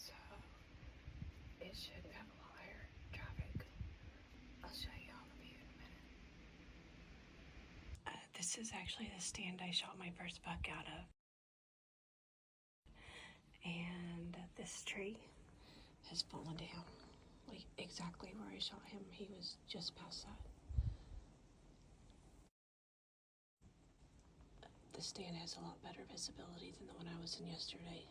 So it should have a lot higher traffic. I'll show you on the view in a minute. This is actually the stand I shot my first buck out of. And this tree has fallen down, like exactly where I shot him. He was just past that. The stand has a lot better visibility than the one I was in yesterday.